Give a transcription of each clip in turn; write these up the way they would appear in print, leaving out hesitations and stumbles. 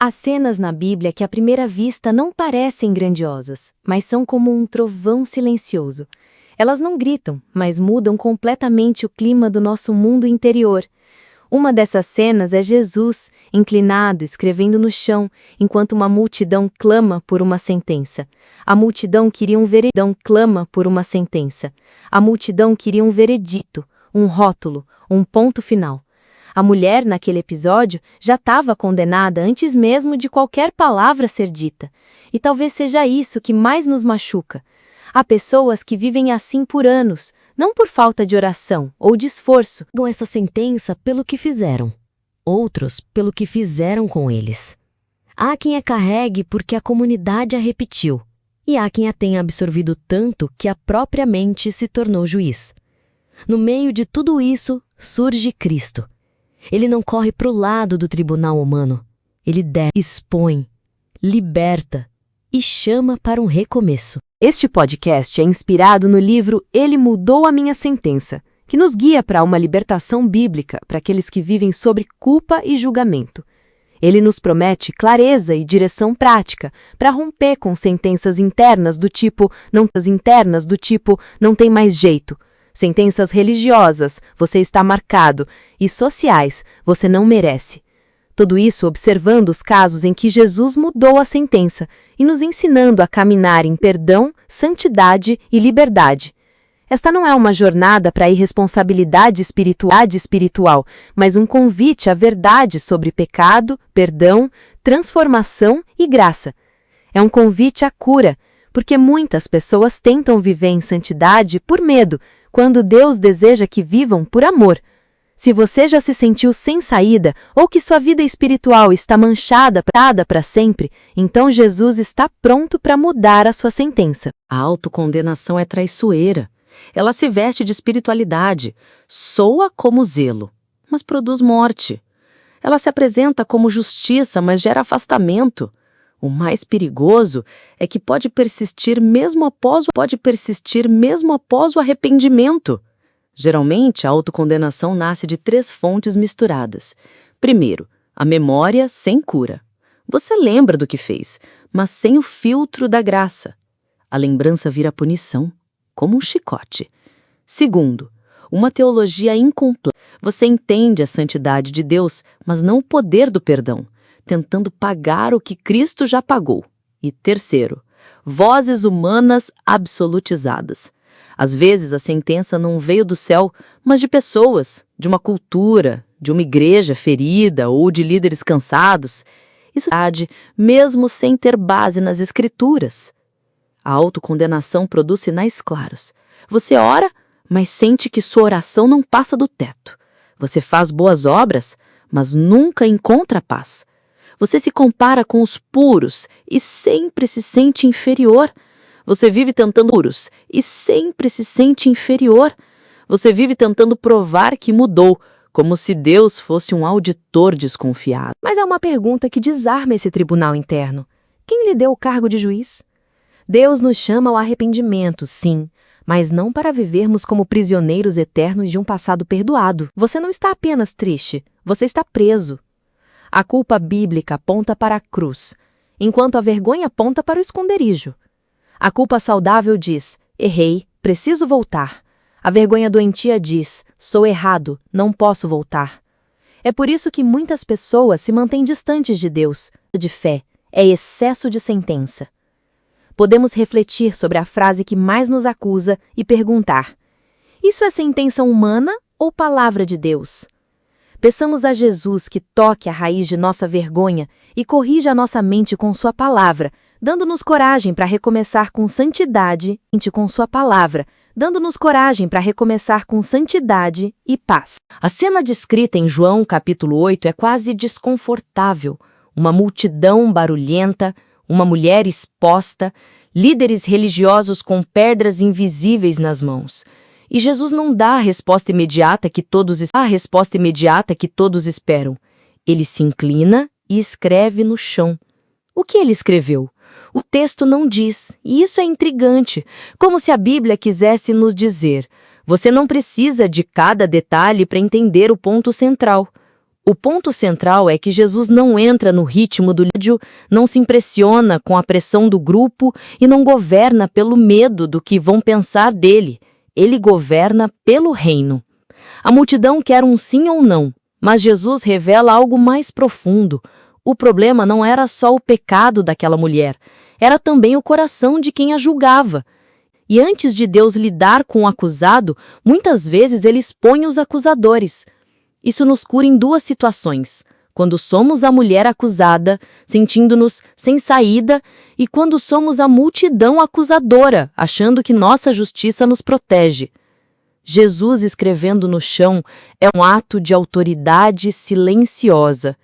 Há cenas na Bíblia que à primeira vista não parecem grandiosas, mas são como um trovão silencioso. Elas não gritam, mas mudam completamente o clima do nosso mundo interior. Uma dessas cenas é Jesus, inclinado, escrevendo no chão, enquanto uma multidão clama por uma sentença. A multidão queria um veredito, clama por uma sentença. A multidão queria um veredito, um rótulo, um ponto final. A mulher, naquele episódio, já estava condenada antes mesmo de qualquer palavra ser dita. E talvez seja isso que mais nos machuca. Há pessoas que vivem assim por anos, não por falta de oração ou de esforço. Pegam essa sentença pelo que fizeram, outros pelo que fizeram com eles. Há quem a carregue porque a comunidade a repetiu, e há quem a tenha absorvido tanto que a própria mente se tornou juiz. No meio de tudo isso, surge Cristo. Ele não corre para o lado do tribunal humano. Ele expõe, liberta e chama para um recomeço. Este podcast é inspirado no livro Ele Mudou a Minha Sentença, que nos guia para uma libertação bíblica para aqueles que vivem sobre culpa e julgamento. Ele nos promete clareza e direção prática para romper com sentenças internas do tipo não tem mais jeito. Sentenças religiosas, você está marcado, e sociais, você não merece. Tudo isso observando os casos em que Jesus mudou a sentença e nos ensinando a caminhar em perdão, santidade e liberdade. Esta não é uma jornada para a irresponsabilidade espiritual, mas um convite à verdade sobre pecado, perdão, transformação e graça. É um convite à cura, porque muitas pessoas tentam viver em santidade por medo, quando Deus deseja que vivam por amor. Se você já se sentiu sem saída ou que sua vida espiritual está manchada para sempre, então Jesus está pronto para mudar a sua sentença. A autocondenação é traiçoeira. Ela se veste de espiritualidade, soa como zelo, mas produz morte. Ela se apresenta como justiça, mas gera afastamento. O mais perigoso é que pode persistir mesmo após o arrependimento. Geralmente, a autocondenação nasce de 3 fontes misturadas. Primeiro, a memória sem cura. Você lembra do que fez, mas sem o filtro da graça. A lembrança vira punição, como um chicote. Segundo, uma teologia incompleta. Você entende a santidade de Deus, mas não o poder do perdão, tentando pagar o que Cristo já pagou. E terceiro, vozes humanas absolutizadas. Às vezes a sentença não veio do céu, mas de pessoas, de uma cultura, de uma igreja ferida ou de líderes cansados. Isso é verdade, mesmo sem ter base nas escrituras. A autocondenação produz sinais claros. Você ora, mas sente que sua oração não passa do teto. Você faz boas obras, mas nunca encontra paz. Você se compara com os puros e sempre se sente inferior. Você vive tentando puros e sempre se sente inferior. Você vive tentando provar que mudou, como se Deus fosse um auditor desconfiado. Mas há uma pergunta que desarma esse tribunal interno. Quem lhe deu o cargo de juiz? Deus nos chama ao arrependimento, sim, mas não para vivermos como prisioneiros eternos de um passado perdoado. Você não está apenas triste, você está preso. A culpa bíblica aponta para a cruz, enquanto a vergonha aponta para o esconderijo. A culpa saudável diz, errei, preciso voltar. A vergonha doentia diz, sou errado, não posso voltar. É por isso que muitas pessoas se mantêm distantes de Deus. De fé é excesso de sentença. Podemos refletir sobre a frase que mais nos acusa e perguntar, isso é sentença humana ou palavra de Deus? Peçamos a Jesus que toque a raiz de nossa vergonha e corrija a nossa mente com sua palavra, dando-nos coragem para recomeçar com santidade e paz. A cena descrita em João capítulo 8 é quase desconfortável. Uma multidão barulhenta, uma mulher exposta, líderes religiosos com pedras invisíveis nas mãos. E Jesus não dá a resposta imediata que todos esperam. Ele se inclina e escreve no chão. O que ele escreveu? O texto não diz, e isso é intrigante, como se a Bíblia quisesse nos dizer: você não precisa de cada detalhe para entender o ponto central. O ponto central é que Jesus não entra no ritmo do lídio, não se impressiona com a pressão do grupo e não governa pelo medo do que vão pensar dele. Ele governa pelo reino. A multidão quer um sim ou não, mas Jesus revela algo mais profundo. O problema não era só o pecado daquela mulher, era também o coração de quem a julgava. E antes de Deus lidar com o acusado, muitas vezes ele expõe os acusadores. Isso nos cura em duas situações: quando somos a mulher acusada, sentindo-nos sem saída, e quando somos a multidão acusadora, achando que nossa justiça nos protege. Jesus escrevendo no chão é um ato de autoridade silenciosa.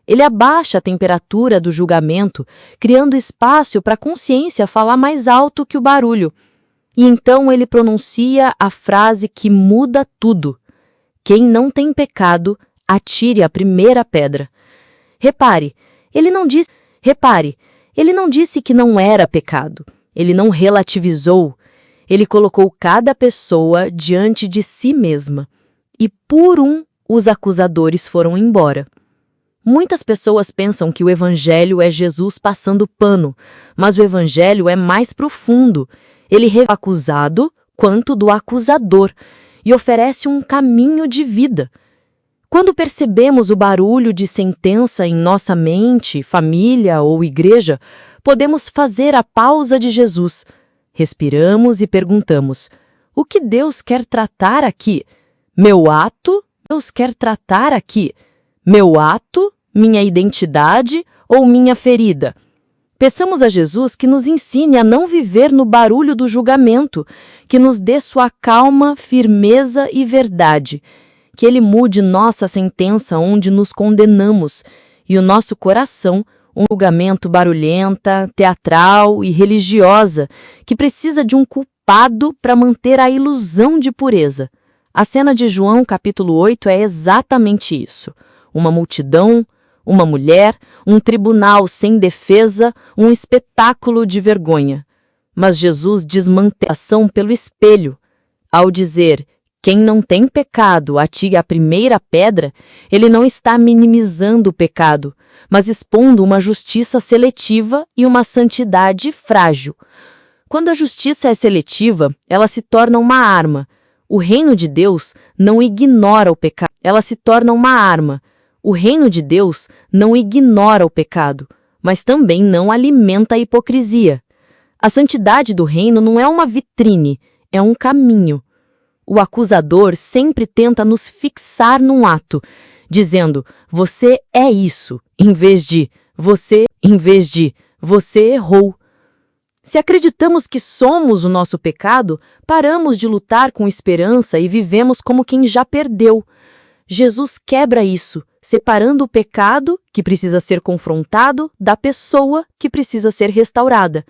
Ele abaixa a temperatura do julgamento, criando espaço para a consciência falar mais alto que o barulho. E então ele pronuncia a frase que muda tudo: quem não tem pecado, atire a primeira pedra. Repare, ele não disse que não era pecado. Ele não relativizou. Ele colocou cada pessoa diante de si mesma. E por um, os acusadores foram embora. Muitas pessoas pensam que o Evangelho é Jesus passando pano, mas o Evangelho é mais profundo. Ele revela o acusado quanto do acusador e oferece um caminho de vida. Quando percebemos o barulho de sentença em nossa mente, família ou igreja, podemos fazer a pausa de Jesus. Respiramos e perguntamos: o que Deus quer tratar aqui? Meu ato? Deus quer tratar aqui? Meu ato? Minha identidade ou minha ferida? Peçamos a Jesus que nos ensine a não viver no barulho do julgamento, que nos dê sua calma, firmeza e verdade, que Ele mude nossa sentença onde nos condenamos e o nosso coração, um julgamento barulhenta, teatral e religiosa, que precisa de um culpado para manter a ilusão de pureza. A cena de João capítulo 8 é exatamente isso: uma multidão, uma mulher, um tribunal sem defesa, um espetáculo de vergonha. Mas Jesus desmantela a ação pelo espelho. Ao dizer, quem não tem pecado, atire a primeira pedra, ele não está minimizando o pecado, mas expondo uma justiça seletiva e uma santidade frágil. Quando a justiça é seletiva, ela se torna uma arma. O reino de Deus não ignora o pecado, ela se torna uma arma. O reino de Deus não ignora o pecado, mas também não alimenta a hipocrisia. A santidade do reino não é uma vitrine, é um caminho. O acusador sempre tenta nos fixar num ato, dizendo, você é isso, em vez de, você errou. Se acreditamos que somos o nosso pecado, paramos de lutar com esperança e vivemos como quem já perdeu. Jesus quebra isso, separando o pecado, que precisa ser confrontado, da pessoa, que precisa ser restaurada.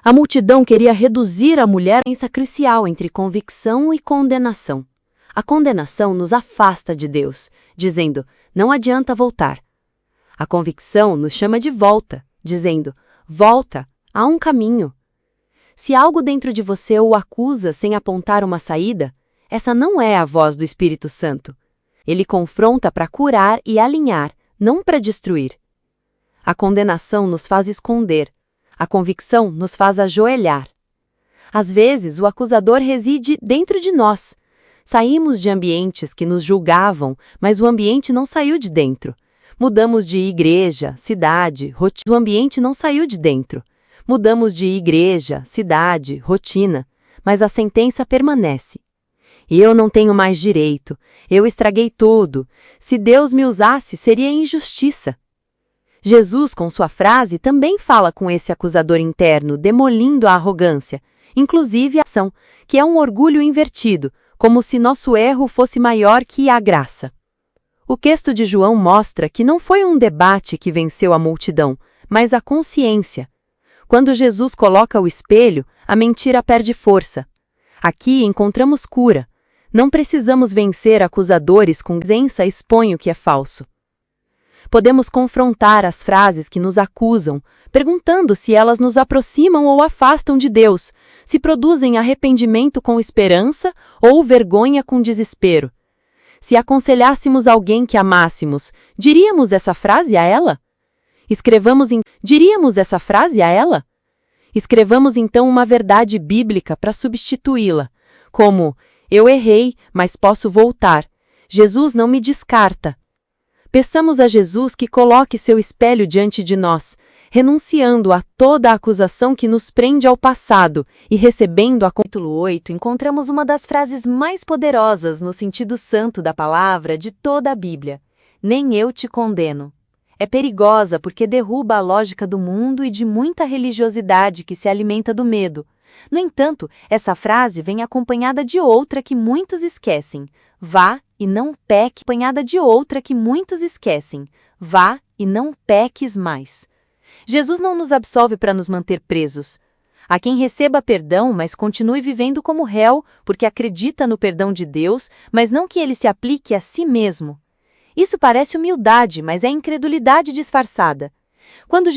A multidão queria reduzir a mulher à diferença crucial entre convicção e condenação. A condenação nos afasta de Deus, dizendo, não adianta voltar. A convicção nos chama de volta, dizendo, volta, há um caminho. Se algo dentro de você o acusa sem apontar uma saída, essa não é a voz do Espírito Santo. Ele confronta para curar e alinhar, não para destruir. A condenação nos faz esconder. A convicção nos faz ajoelhar. Às vezes, o acusador reside dentro de nós. Saímos de ambientes que nos julgavam, mas o ambiente não saiu de dentro. Mudamos de igreja, cidade, rotina. O ambiente não saiu de dentro. Mudamos de igreja, cidade, rotina, mas a sentença permanece. Eu não tenho mais direito. Eu estraguei tudo. Se Deus me usasse, seria injustiça. Jesus, com sua frase, também fala com esse acusador interno, demolindo a arrogância, inclusive a ação, que é um orgulho invertido, como se nosso erro fosse maior que a graça. O texto de João mostra que não foi um debate que venceu a multidão, mas a consciência. Quando Jesus coloca o espelho, a mentira perde força. Aqui encontramos cura. Não precisamos vencer acusadores com presença expõe o que é falso. Podemos confrontar as frases que nos acusam, perguntando se elas nos aproximam ou afastam de Deus, se produzem arrependimento com esperança ou vergonha com desespero. Se aconselhássemos alguém que amássemos, diríamos essa frase a ela? Diríamos essa frase a ela? Escrevamos então uma verdade bíblica para substituí-la, como: eu errei, mas posso voltar. Jesus não me descarta. Peçamos a Jesus que coloque seu espelho diante de nós, renunciando a toda a acusação que nos prende ao passado e recebendo a Capítulo 8, encontramos uma das frases mais poderosas no sentido santo da palavra de toda a Bíblia. Nem eu te condeno. É perigosa porque derruba a lógica do mundo e de muita religiosidade que se alimenta do medo. No entanto, essa frase vem acompanhada de outra que muitos esquecem. Vá e não peque. Acompanhada de outra que muitos esquecem. Vá e não peques mais. Jesus não nos absolve para nos manter presos. Há quem receba perdão, mas continue vivendo como réu, porque acredita no perdão de Deus, mas não que ele se aplique a si mesmo. Isso parece humildade, mas é incredulidade disfarçada. Quando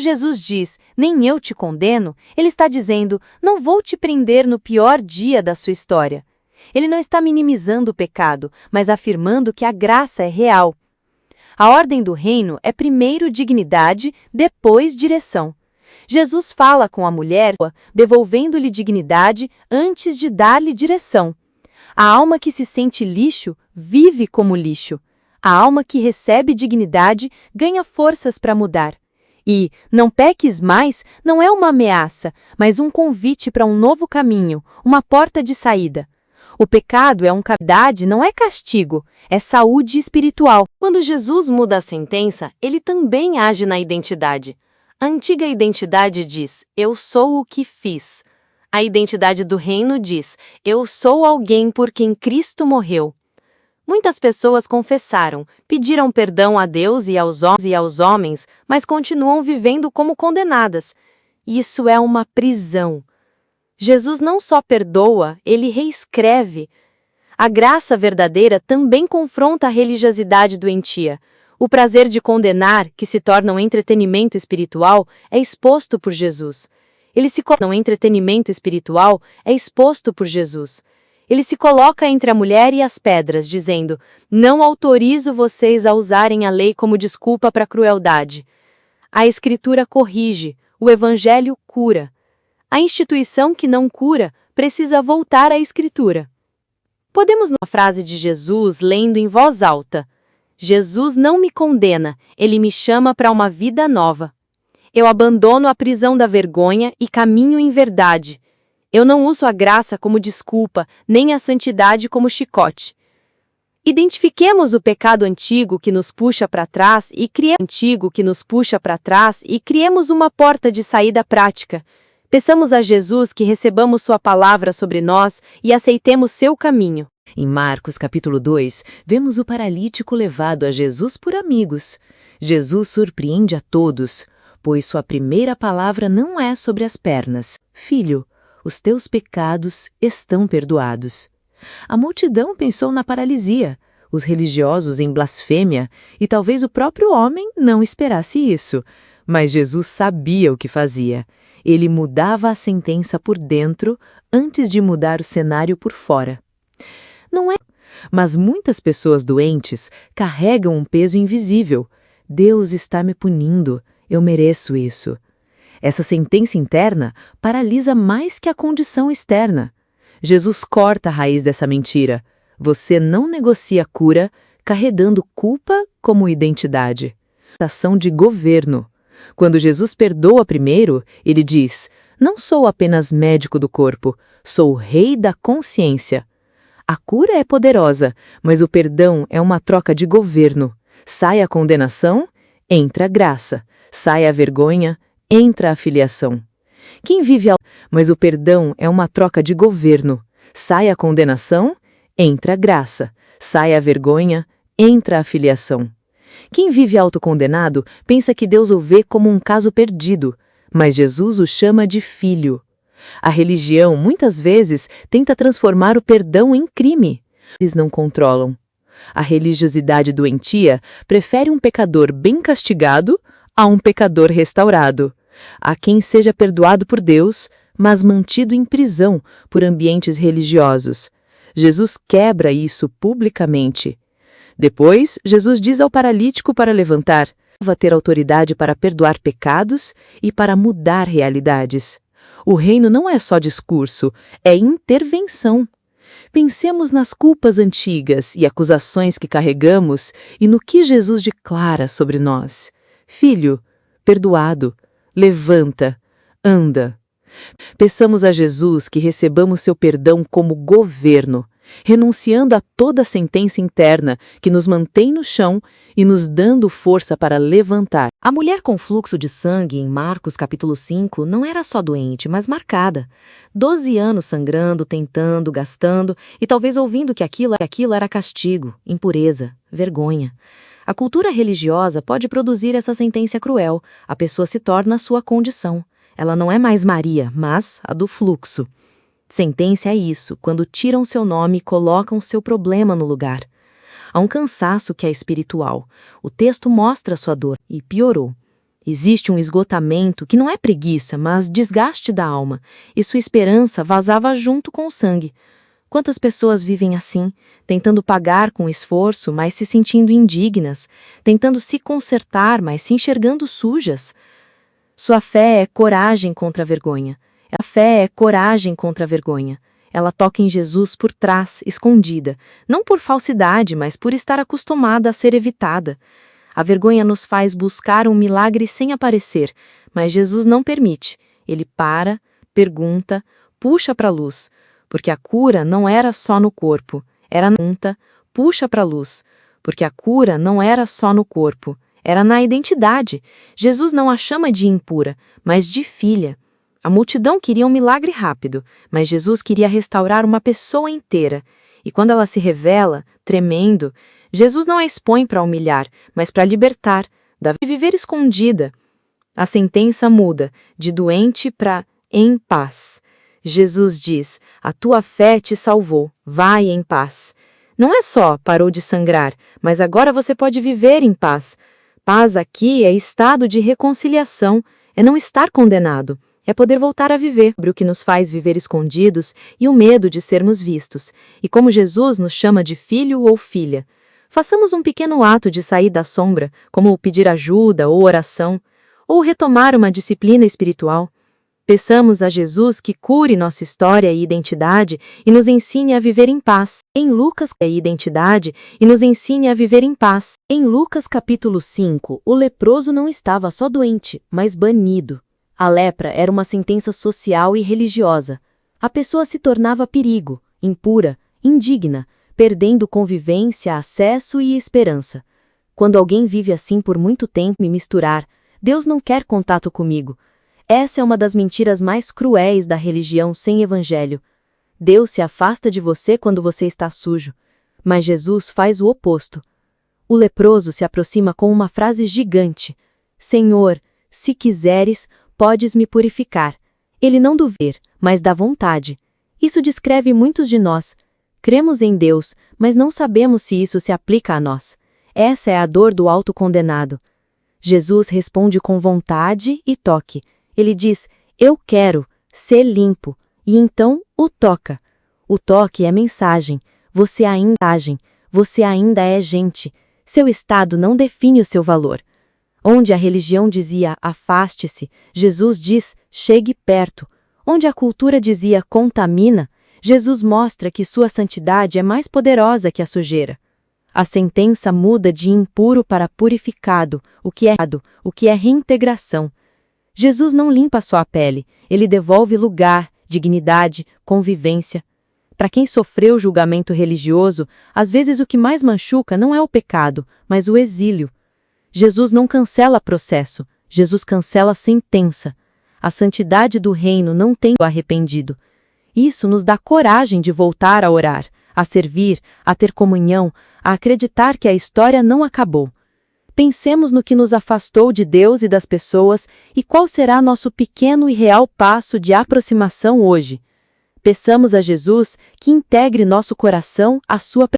Jesus diz, nem eu te condeno, ele está dizendo, não vou te prender no pior dia da sua história. Ele não está minimizando o pecado, mas afirmando que a graça é real. A ordem do reino é primeiro dignidade, depois direção. Jesus fala com a mulher, devolvendo-lhe dignidade antes de dar-lhe direção. A alma que se sente lixo, vive como lixo. A alma que recebe dignidade, ganha forças para mudar. E, não peques mais, não é uma ameaça, mas um convite para um novo caminho, uma porta de saída. O pecado é caridade, não é castigo, é saúde espiritual. Quando Jesus muda a sentença, ele também age na identidade. A antiga identidade diz, eu sou o que fiz. A identidade do reino diz, eu sou alguém por quem Cristo morreu. Muitas pessoas confessaram, pediram perdão a Deus e aos homens, mas continuam vivendo como condenadas. Isso é uma prisão. Jesus não só perdoa, ele reescreve. A graça verdadeira também confronta a religiosidade doentia. O prazer de condenar, que se torna um entretenimento espiritual, é exposto por Jesus. Ele se coloca entre a mulher e as pedras, dizendo, não autorizo vocês a usarem a lei como desculpa para a crueldade. A Escritura corrige, o Evangelho cura. A instituição que não cura precisa voltar à Escritura. Podemos uma frase de Jesus lendo em voz alta. Jesus não me condena, ele me chama para uma vida nova. Eu abandono a prisão da vergonha e caminho em verdade. Eu não uso a graça como desculpa, nem a santidade como chicote. Identifiquemos o pecado antigo que nos puxa para trás e criemos uma porta de saída prática. Peçamos a Jesus que recebamos sua palavra sobre nós e aceitemos seu caminho. Em Marcos capítulo 2, vemos o paralítico levado a Jesus por amigos. Jesus surpreende a todos, pois sua primeira palavra não é sobre as pernas. Filho, os teus pecados estão perdoados. A multidão pensou na paralisia, os religiosos em blasfêmia, e talvez o próprio homem não esperasse isso. Mas Jesus sabia o que fazia. Ele mudava a sentença por dentro antes de mudar o cenário por fora. Não é? Mas muitas pessoas doentes carregam um peso invisível. Deus está me punindo, eu mereço isso. Essa sentença interna paralisa mais que a condição externa. Jesus corta a raiz dessa mentira. Você não negocia cura carregando culpa como identidade. Ação de governo. Quando Jesus perdoa primeiro, ele diz, não sou apenas médico do corpo, sou o rei da consciência. A cura é poderosa, mas o perdão é uma troca de governo. Sai a condenação, entra a graça. Sai a vergonha, entra a filiação. Quem vive mas o perdão é uma troca de governo. Sai a condenação, entra a graça. Sai a vergonha, entra a filiação. Quem vive autocondenado pensa que Deus o vê como um caso perdido, mas Jesus o chama de filho. A religião, muitas vezes, tenta transformar o perdão em crime. Eles não controlam. A religiosidade doentia prefere um pecador bem castigado a um pecador restaurado. Há quem seja perdoado por Deus, mas mantido em prisão por ambientes religiosos. Jesus quebra isso publicamente. Depois, Jesus diz ao paralítico para levantar, ter autoridade para perdoar pecados e para mudar realidades. O reino não é só discurso, é intervenção. Pensemos nas culpas antigas e acusações que carregamos e no que Jesus declara sobre nós. Filho, perdoado, levanta, anda. Peçamos a Jesus que recebamos seu perdão como governo, renunciando a toda sentença interna que nos mantém no chão e nos dando força para levantar. A mulher com fluxo de sangue em Marcos capítulo 5 não era só doente, mas marcada. 12 anos sangrando, tentando, gastando e talvez ouvindo que aquilo era castigo, impureza, vergonha. A cultura religiosa pode produzir essa sentença cruel. A pessoa se torna a sua condição. Ela não é mais Maria, mas a do fluxo. Sentença é isso, quando tiram seu nome e colocam seu problema no lugar. Há um cansaço que é espiritual. O texto mostra sua dor e piorou. Existe um esgotamento que não é preguiça, mas desgaste da alma, e sua esperança vazava junto com o sangue. Quantas pessoas vivem assim, tentando pagar com esforço, mas se sentindo indignas, tentando se consertar, mas se enxergando sujas? Sua fé é coragem contra a vergonha. A fé é coragem contra a vergonha. Ela toca em Jesus por trás, escondida, não por falsidade, mas por estar acostumada a ser evitada. A vergonha nos faz buscar um milagre sem aparecer, mas Jesus não permite. Ele para, pergunta, puxa para a luz, porque a cura não era só no corpo, era na pergunta, puxa para a luz, porque a cura não era só no corpo, era na identidade. Jesus não a chama de impura, mas de filha. A multidão queria um milagre rápido, mas Jesus queria restaurar uma pessoa inteira. E quando ela se revela, tremendo, Jesus não a expõe para humilhar, mas para libertar, da viver escondida. A sentença muda, de doente para em paz. Jesus diz, a tua fé te salvou, vai em paz. Não é só parou de sangrar, mas agora você pode viver em paz. Paz aqui é estado de reconciliação, é não estar condenado. É poder voltar a viver, o que nos faz viver escondidos e o medo de sermos vistos. E como Jesus nos chama de filho ou filha, façamos um pequeno ato de sair da sombra, como pedir ajuda ou oração, ou retomar uma disciplina espiritual. Peçamos a Jesus que cure nossa história e identidade e nos ensine a viver em paz. Em Lucas, Em Lucas capítulo 5, o leproso não estava só doente, mas banido. A lepra era uma sentença social e religiosa. A pessoa se tornava perigo, impura, indigna, perdendo convivência, acesso e esperança. Quando alguém vive assim por muito tempo e misturar, Deus não quer contato comigo. Essa é uma das mentiras mais cruéis da religião sem evangelho. Deus se afasta de você quando você está sujo, mas Jesus faz o oposto. O leproso se aproxima com uma frase gigante: Senhor, se quiseres, podes me purificar. Ele não duvida, mas dá vontade. Isso descreve muitos de nós. Cremos em Deus, mas não sabemos se isso se aplica a nós. Essa é a dor do autocondenado. Jesus responde com vontade e toque. Ele diz, eu quero ser limpo, e então o toca. O toque é mensagem. Você ainda é gente. Seu estado não define o seu valor. Onde a religião dizia, afaste-se, Jesus diz, chegue perto. Onde a cultura dizia, contamina, Jesus mostra que sua santidade é mais poderosa que a sujeira. A sentença muda de impuro para purificado, o que é reintegração. Jesus não limpa só a pele, ele devolve lugar, dignidade, convivência. Para quem sofreu julgamento religioso, às vezes o que mais machuca não é o pecado, mas o exílio. Jesus não cancela processo, Jesus cancela sentença. A santidade do reino não tem o arrependido. Isso nos dá coragem de voltar a orar, a servir, a ter comunhão, a acreditar que a história não acabou. Pensemos no que nos afastou de Deus e das pessoas e qual será nosso pequeno e real passo de aproximação hoje. Peçamos a Jesus que integre nosso coração à sua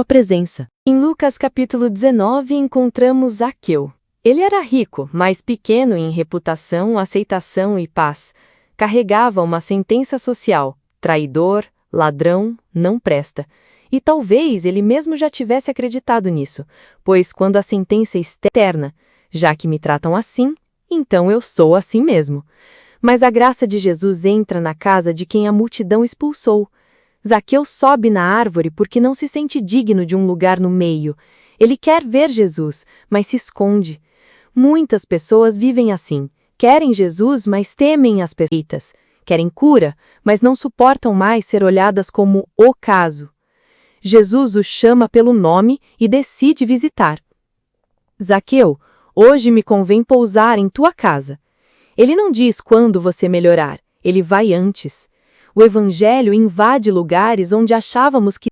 presença. Em Lucas capítulo 19 encontramos Zaqueu. Ele era rico, mas pequeno em reputação, aceitação e paz. Carregava uma sentença social, traidor, ladrão, não presta. E talvez ele mesmo já tivesse acreditado nisso, pois quando a sentença é externa, já que me tratam assim, então eu sou assim mesmo. Mas a graça de Jesus entra na casa de quem a multidão expulsou. Zaqueu sobe na árvore porque não se sente digno de um lugar no meio. Ele quer ver Jesus, mas se esconde. Muitas pessoas vivem assim. Querem Jesus, mas temem as pessoas. Querem cura, mas não suportam mais ser olhadas como o caso. Jesus o chama pelo nome e decide visitar. Zaqueu, hoje me convém pousar em tua casa. Ele não diz quando você melhorar, ele vai antes. O Evangelho invade lugares onde achávamos que...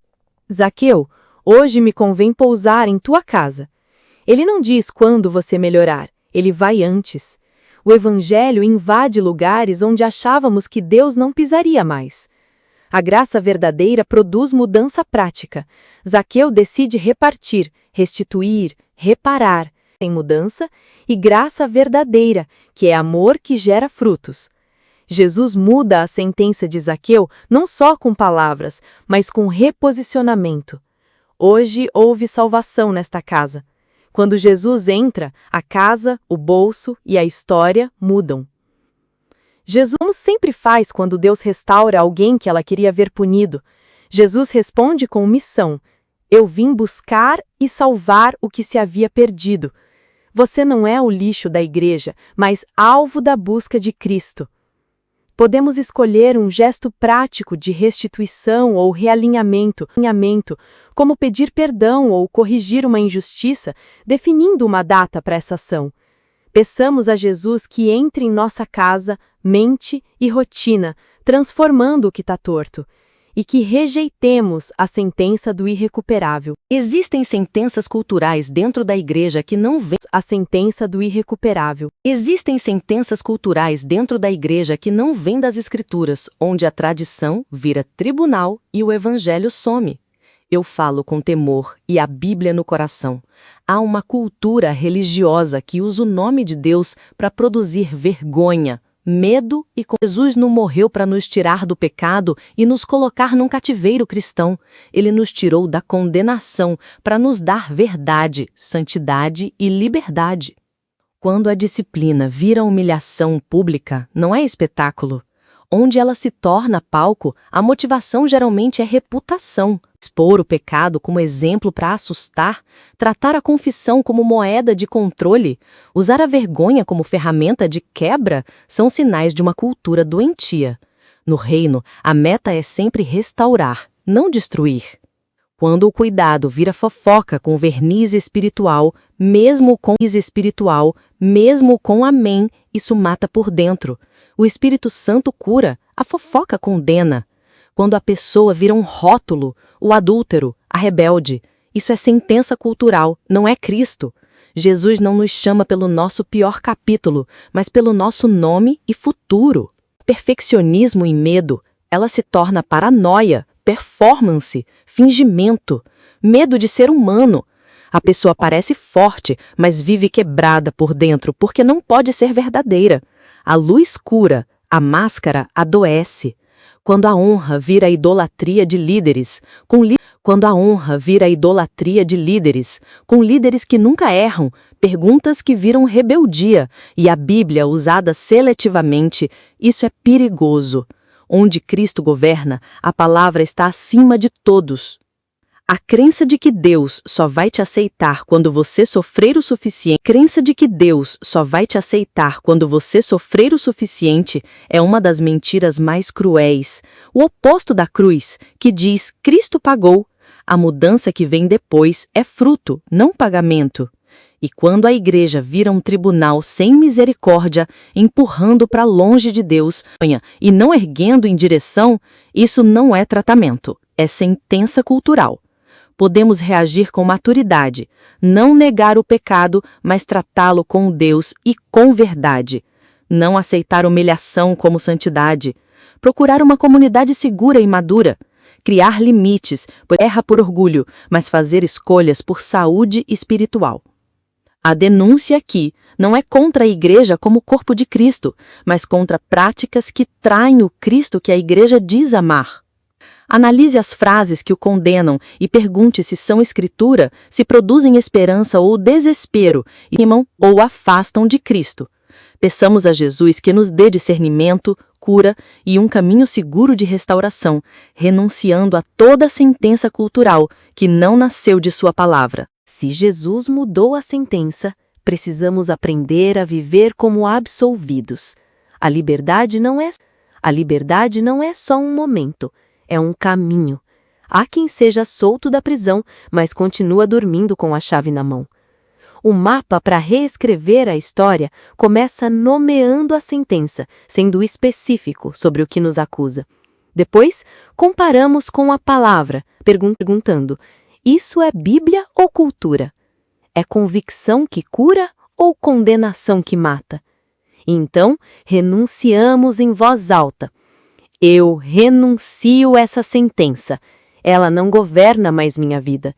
Zaqueu, hoje me convém pousar em tua casa. Ele não diz quando você melhorar, ele vai antes. O Evangelho invade lugares onde achávamos que Deus não pisaria mais. A graça verdadeira produz mudança prática. Zaqueu decide repartir, restituir, reparar. Tem mudança e graça verdadeira, que é amor que gera frutos. Jesus muda a sentença de Zaqueu não só com palavras, mas com reposicionamento. Hoje houve salvação nesta casa. Quando Jesus entra, a casa, o bolso e a história mudam. Jesus sempre faz quando Deus restaura alguém que ela queria ver punido. Jesus responde com missão. Eu vim buscar e salvar o que se havia perdido. Você não é o lixo da igreja, mas alvo da busca de Cristo. Podemos escolher um gesto prático de restituição ou realinhamento, como pedir perdão ou corrigir uma injustiça, definindo uma data para essa ação. Peçamos a Jesus que entre em nossa casa, mente e rotina, transformando o que está torto, e que rejeitemos a sentença do irrecuperável. Existem sentenças culturais dentro da igreja que não vêm A sentença do irrecuperável. Existem sentenças culturais dentro da igreja que não vêm das escrituras, onde a tradição vira tribunal e o evangelho some. Eu falo com temor e a Bíblia no coração. Há uma cultura religiosa que usa o nome de Deus para produzir vergonha, medo e Jesus não morreu para nos tirar do pecado e nos colocar num cativeiro cristão. Ele nos tirou da condenação para nos dar verdade, santidade e liberdade. Quando a disciplina vira humilhação pública, não é espetáculo. Onde ela se torna palco, a motivação geralmente é reputação. Expor o pecado como exemplo para assustar, tratar a confissão como moeda de controle, usar a vergonha como ferramenta de quebra, são sinais de uma cultura doentia. No reino, a meta é sempre restaurar, não destruir. Quando o cuidado vira fofoca com verniz espiritual, mesmo com amém, isso mata por dentro. O Espírito Santo cura, a fofoca condena. Quando a pessoa vira um rótulo, o adúltero, a rebelde, isso é sentença cultural, não é Cristo. Jesus não nos chama pelo nosso pior capítulo, mas pelo nosso nome e futuro. Perfeccionismo e medo, ela se torna paranoia, performance, fingimento, medo de ser humano. A pessoa parece forte, mas vive quebrada por dentro porque não pode ser verdadeira. A luz cura, a máscara adoece. Quando a honra vira idolatria de líderes, com líderes que nunca erram, perguntas que viram rebeldia e a Bíblia usada seletivamente, isso é perigoso. Onde Cristo governa, a palavra está acima de todos. A crença de que Deus só vai te aceitar quando você sofrer o suficiente, é uma das mentiras mais cruéis. O oposto da cruz, que diz Cristo pagou. A mudança que vem depois é fruto, não pagamento. E quando a igreja vira um tribunal sem misericórdia, empurrando para longe de Deus e não erguendo em direção, isso não é tratamento, é sentença cultural. Podemos reagir com maturidade, não negar o pecado, mas tratá-lo com Deus e com verdade. Não aceitar humilhação como santidade. Procurar uma comunidade segura e madura. Criar limites, pois erra por orgulho, mas fazer escolhas por saúde espiritual. A denúncia aqui não é contra a igreja como corpo de Cristo, mas contra práticas que traem o Cristo que a igreja diz amar. Analise as frases que o condenam e pergunte se são escritura, se produzem esperança ou desespero, rimam ou afastam de Cristo. Peçamos a Jesus que nos dê discernimento, cura e um caminho seguro de restauração, renunciando a toda sentença cultural que não nasceu de sua palavra. Se Jesus mudou a sentença, precisamos aprender a viver como absolvidos. A liberdade não é só um momento, é um caminho. Há quem seja solto da prisão, mas continua dormindo com a chave na mão. O mapa para reescrever a história começa nomeando a sentença, sendo específico sobre o que nos acusa. Depois, comparamos com a palavra, perguntando: isso é Bíblia ou cultura? É convicção que cura ou condenação que mata? Então, renunciamos em voz alta. Eu renuncio essa sentença. Ela não governa mais minha vida.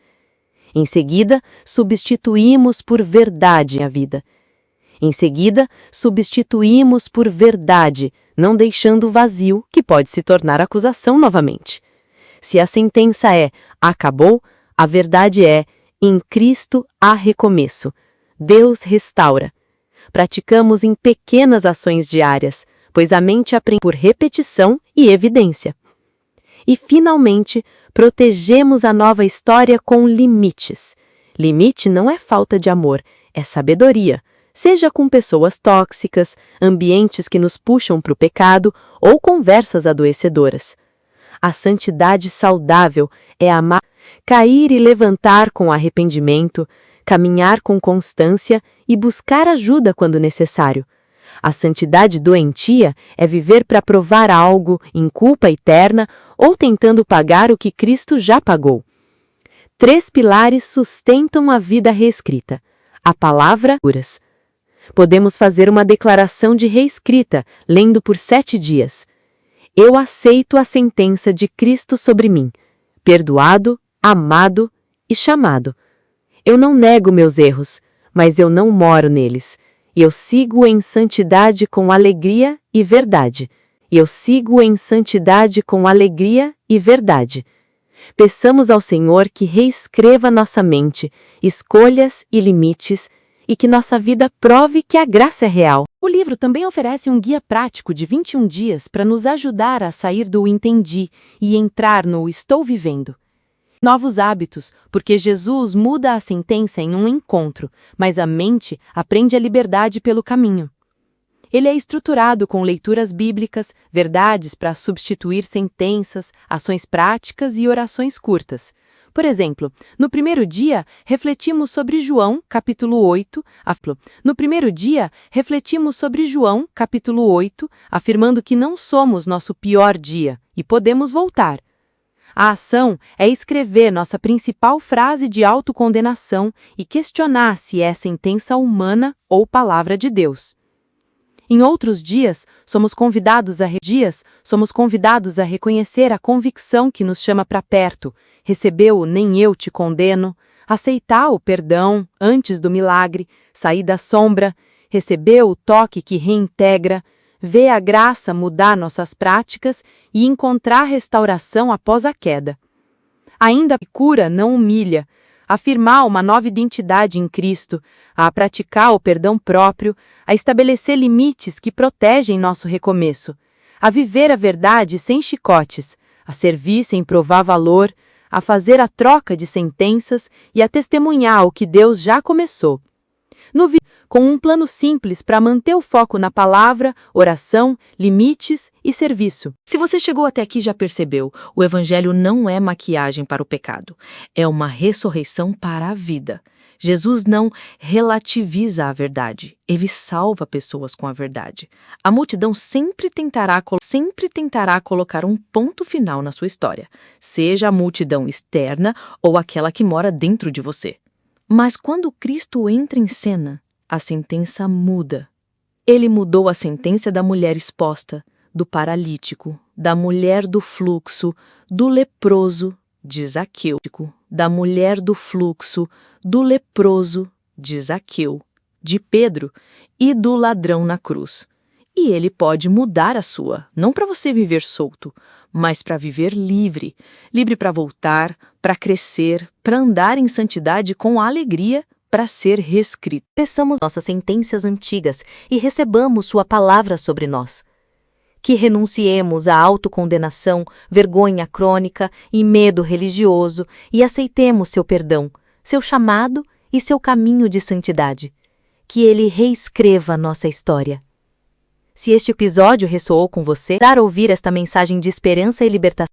Em seguida, substituímos por verdade a vida. Em seguida, substituímos por verdade, não deixando vazio que pode se tornar acusação novamente. Se a sentença é acabou, a verdade é em Cristo há recomeço. Deus restaura. Praticamos em pequenas ações diárias, pois a mente aprende por repetição e evidência. E, finalmente, protegemos a nova história com limites. Limite não é falta de amor, é sabedoria, seja com pessoas tóxicas, ambientes que nos puxam para o pecado ou conversas adoecedoras. A santidade saudável é amar, cair e levantar com arrependimento, caminhar com constância e buscar ajuda quando necessário. A santidade doentia é viver para provar algo em culpa eterna ou tentando pagar o que Cristo já pagou. 3 pilares sustentam a vida reescrita. A palavra curas. Podemos fazer uma declaração de reescrita, lendo por 7 dias. Eu aceito a sentença de Cristo sobre mim, perdoado, amado e chamado. Eu não nego meus erros, mas eu não moro neles. Eu sigo em santidade com alegria e verdade. Eu sigo em santidade com alegria e verdade. Peçamos ao Senhor que reescreva nossa mente, escolhas e limites, e que nossa vida prove que a graça é real. O livro também oferece um guia prático de 21 dias para nos ajudar a sair do entendi e entrar no estou vivendo. Novos hábitos, porque Jesus muda a sentença em um encontro, mas a mente aprende a liberdade pelo caminho. Ele é estruturado com leituras bíblicas, verdades para substituir sentenças, ações práticas e orações curtas. Por exemplo, no primeiro dia, refletimos sobre João, capítulo 8, afirmando que não somos nosso pior dia e podemos voltar. A ação é escrever nossa principal frase de autocondenação e questionar se é sentença humana ou palavra de Deus. Em outros dias, somos convidados a reconhecer a convicção que nos chama para perto, receber o nem eu te condeno, aceitar o perdão antes do milagre, sair da sombra, receber o toque que reintegra, ver a graça mudar nossas práticas e encontrar restauração após a queda. Ainda a cura não humilha, afirmar uma nova identidade em Cristo, a praticar o perdão próprio, a estabelecer limites que protegem nosso recomeço, a viver a verdade sem chicotes, a servir sem provar valor, a fazer a troca de sentenças e a testemunhar o que Deus já começou. Com um plano simples para manter o foco na palavra, oração, limites e serviço. Se você chegou até aqui e já percebeu, o Evangelho não é maquiagem para o pecado, é uma ressurreição para a vida. Jesus não relativiza a verdade, ele salva pessoas com a verdade. A multidão sempre tentará colocar um ponto final na sua história, seja a multidão externa ou aquela que mora dentro de você. Mas quando Cristo entra em cena, a sentença muda. Ele mudou a sentença da mulher exposta, do paralítico, da mulher do fluxo, do leproso, de Zaqueu, da mulher do fluxo, do leproso, de Zaqueu, de Pedro e do ladrão na cruz. E Ele pode mudar a sua, não para você viver solto, mas para viver livre. Livre para voltar, para crescer, para andar em santidade com alegria, para ser reescrito. Peçamos nossas sentenças antigas e recebamos sua palavra sobre nós. Que renunciemos à autocondenação, vergonha crônica e medo religioso e aceitemos seu perdão, seu chamado e seu caminho de santidade. Que Ele reescreva nossa história. Se este episódio ressoou com você, dar ouvir esta mensagem de esperança e libertação.